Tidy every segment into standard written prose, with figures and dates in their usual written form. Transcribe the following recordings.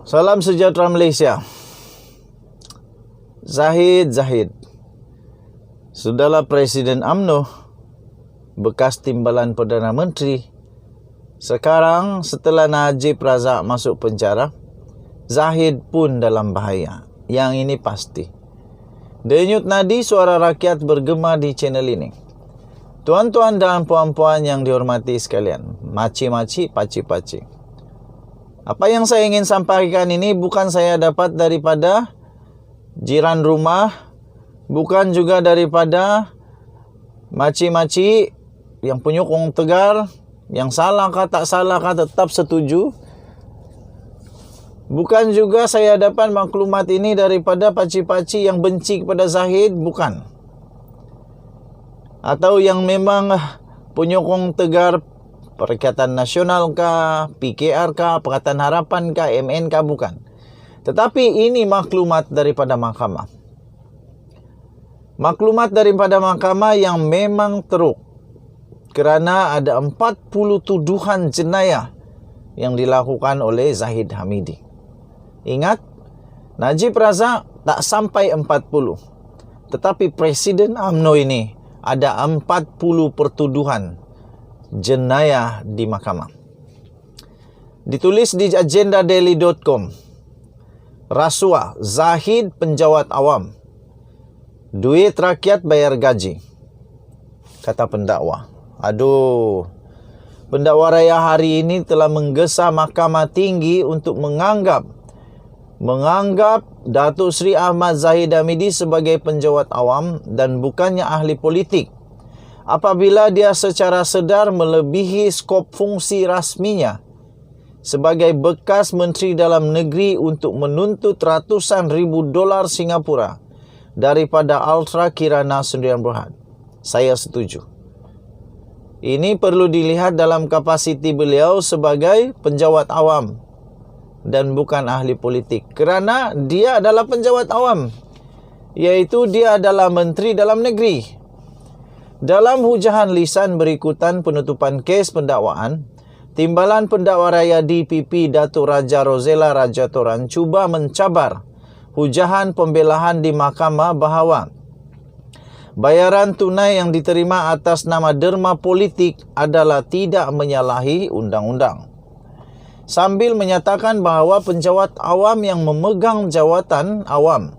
Salam sejahtera Malaysia. Zahid sudahlah Presiden UMNO, bekas timbalan Perdana Menteri. Sekarang setelah Najib Razak masuk penjara, Zahid pun dalam bahaya. Yang ini pasti. Denyut nadi suara rakyat bergema di channel ini. Tuan-tuan dan puan-puan yang dihormati sekalian, maci-maci, paci-paci. Apa yang saya ingin sampaikan ini bukan saya dapat daripada jiran rumah, bukan juga daripada maci-maci yang penyokong Tegar, yang salah kah tak salah kah tetap setuju. Bukan juga saya dapat maklumat ini daripada paci-paci yang benci kepada Zahid, bukan. Atau yang memang penyokong Tegar, Perikatan Nasional kah, PKR kah, Pakatan Harapan kah, MN kah, bukan. Tetapi ini maklumat daripada mahkamah. Maklumat daripada mahkamah yang memang teruk. Kerana ada 40 tuduhan jenayah yang dilakukan oleh Zahid Hamidi. Ingat, Najib Razak tak sampai 40. Tetapi Presiden UMNO ini ada 40 pertuduhan jenayah di mahkamah. Ditulis di agendadaily.com. Rasuah, Zahid penjawat awam. Duit rakyat bayar gaji, kata pendakwa. Aduh, pendakwa raya hari ini telah menggesa Mahkamah Tinggi untuk menganggap Datuk Seri Ahmad Zahid Hamidi sebagai penjawat awam dan bukannya ahli politik, apabila dia secara sedar melebihi skop fungsi rasminya sebagai bekas Menteri Dalam Negeri untuk menuntut ratusan ribu dolar Singapura daripada Ultra Kirana Sdn Bhd. Saya setuju. Ini perlu dilihat dalam kapasiti beliau sebagai penjawat awam dan bukan ahli politik. Kerana dia adalah penjawat awam, iaitu dia adalah Menteri Dalam Negeri. Dalam hujahan lisan berikutan penutupan kes pendakwaan, Timbalan Pendakwa Raya DPP Datuk Raja Rosella Rajatoran cuba mencabar hujahan pembelaan di mahkamah bahawa bayaran tunai yang diterima atas nama derma politik adalah tidak menyalahi undang-undang. Sambil menyatakan bahawa penjawat awam yang memegang jawatan awam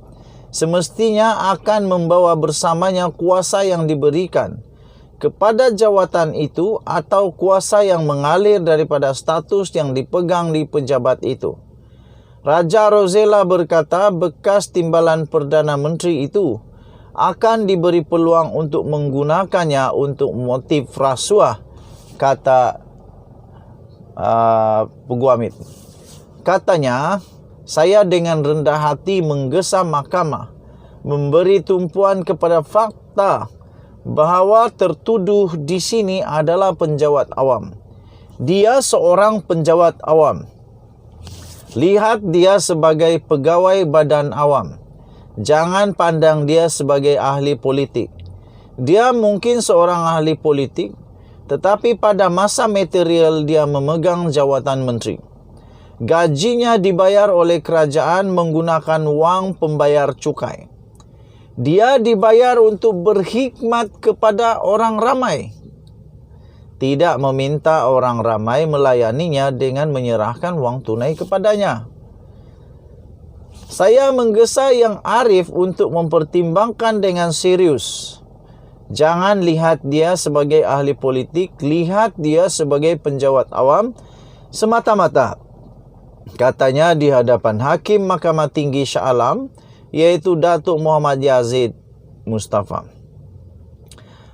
semestinya akan membawa bersamanya kuasa yang diberikan kepada jawatan itu atau kuasa yang mengalir daripada status yang dipegang di pejabat itu. Raja Rosella berkata bekas timbalan Perdana Menteri itu akan diberi peluang untuk menggunakannya untuk motif rasuah, kata Peguamit. Katanya, saya dengan rendah hati menggesa mahkamah memberi tumpuan kepada fakta bahawa tertuduh di sini adalah penjawat awam. Dia seorang penjawat awam. Lihat dia sebagai pegawai badan awam. Jangan pandang dia sebagai ahli politik. Dia mungkin seorang ahli politik, tetapi pada masa material dia memegang jawatan menteri. Gajinya dibayar oleh kerajaan menggunakan wang pembayar cukai. Dia dibayar untuk berkhidmat kepada orang ramai, tidak meminta orang ramai melayaninya dengan menyerahkan wang tunai kepadanya. Saya menggesa yang arif untuk mempertimbangkan dengan serius. Jangan lihat dia sebagai ahli politik, lihat dia sebagai penjawat awam semata-mata, katanya di hadapan Hakim Mahkamah Tinggi Shah Alam, iaitu Datuk Muhammad Yazid Mustafa.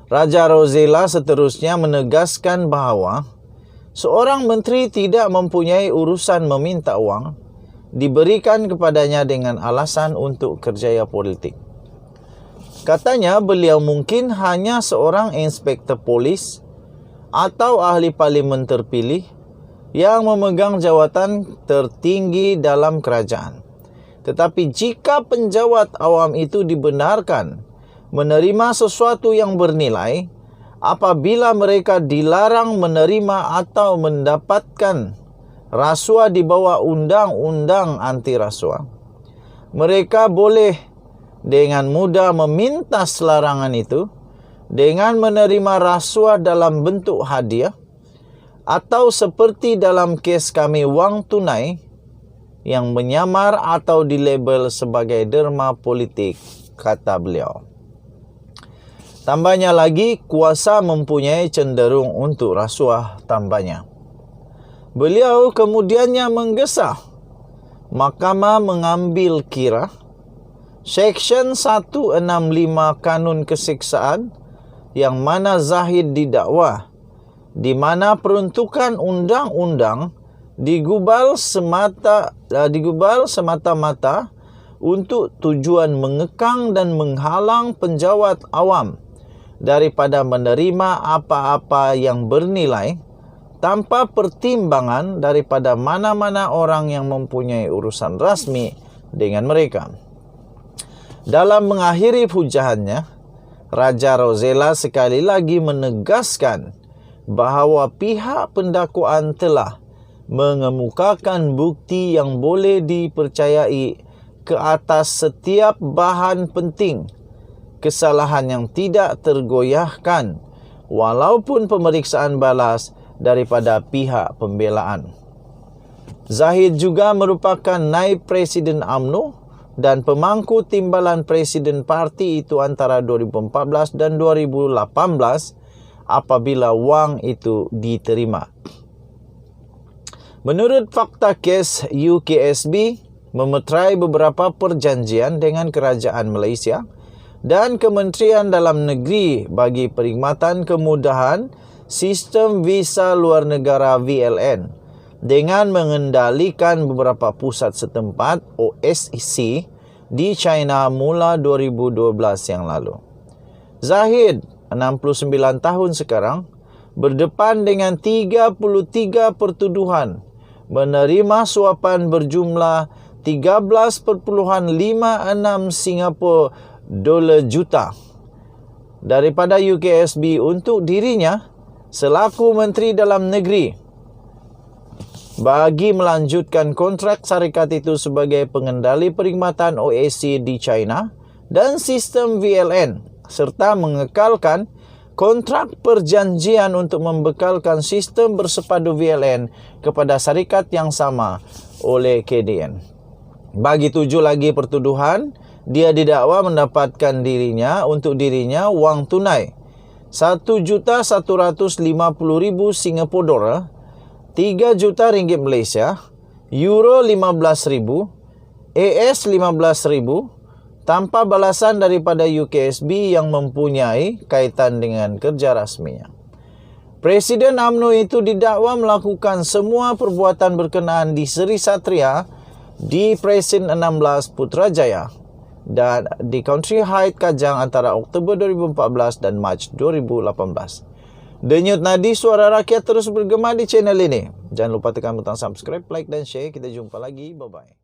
Raja Rosella seterusnya menegaskan bahawa seorang menteri tidak mempunyai urusan meminta wang diberikan kepadanya dengan alasan untuk kerjaya politik. Katanya beliau mungkin hanya seorang inspektor polis atau ahli parlimen terpilih yang memegang jawatan tertinggi dalam kerajaan. Tetapi jika penjawat awam itu dibenarkan menerima sesuatu yang bernilai, apabila mereka dilarang menerima atau mendapatkan rasuah di bawah undang-undang anti rasuah, mereka boleh dengan mudah memintas larangan itu dengan menerima rasuah dalam bentuk hadiah atau seperti dalam kes kami wang tunai yang menyamar atau dilabel sebagai derma politik, kata beliau. Tambahnya lagi, kuasa mempunyai cenderung untuk rasuah, tambahnya. Beliau kemudiannya menggesa Mahkamah mengambil kira Seksyen 165 Kanun Keseksaan yang mana Zahid didakwa, di mana peruntukan undang-undang digubal semata-mata untuk tujuan mengekang dan menghalang penjawat awam daripada menerima apa-apa yang bernilai tanpa pertimbangan daripada mana-mana orang yang mempunyai urusan rasmi dengan mereka. Dalam mengakhiri pujaannya, Raja Rosella sekali lagi menegaskan bahawa pihak pendakwaan telah mengemukakan bukti yang boleh dipercayai ke atas setiap bahan penting kesalahan yang tidak tergoyahkan walaupun pemeriksaan balas daripada pihak pembelaan. Zahid juga merupakan naib Presiden UMNO dan pemangku timbalan Presiden parti itu antara 2014 dan 2018 apabila wang itu diterima. Menurut fakta kes, UKSB memeterai beberapa perjanjian dengan kerajaan Malaysia dan Kementerian Dalam Negeri bagi perkhidmatan kemudahan sistem visa luar negara VLN dengan mengendalikan beberapa pusat setempat OSC di China mula 2012 yang lalu. Zahid, 69 tahun sekarang, berdepan dengan 33 pertuduhan menerima suapan berjumlah 13.56 Singapura dolar juta daripada UKSB untuk dirinya selaku Menteri Dalam Negeri bagi melanjutkan kontrak syarikat itu sebagai pengendali perkhidmatan OSC di China dan sistem VLN serta mengekalkan kontrak perjanjian untuk membekalkan sistem bersepadu VLN kepada syarikat yang sama oleh KDN. Bagi 7 lagi pertuduhan, dia didakwa mendapatkan untuk dirinya wang tunai $1,150,000 Singapura dolar, 3 juta ringgit Malaysia, Euro 15,000, AS 15,000 tanpa balasan daripada UKSB yang mempunyai kaitan dengan kerja rasminya. Presiden UMNO itu didakwa melakukan semua perbuatan berkenaan di Seri Satria di Presin 16 Putrajaya dan di Country Heights Kajang antara Oktober 2014 dan Mac 2018. Denyut nadi suara rakyat terus bergema di channel ini. Jangan lupa tekan butang subscribe, like dan share. Kita jumpa lagi. Bye-bye.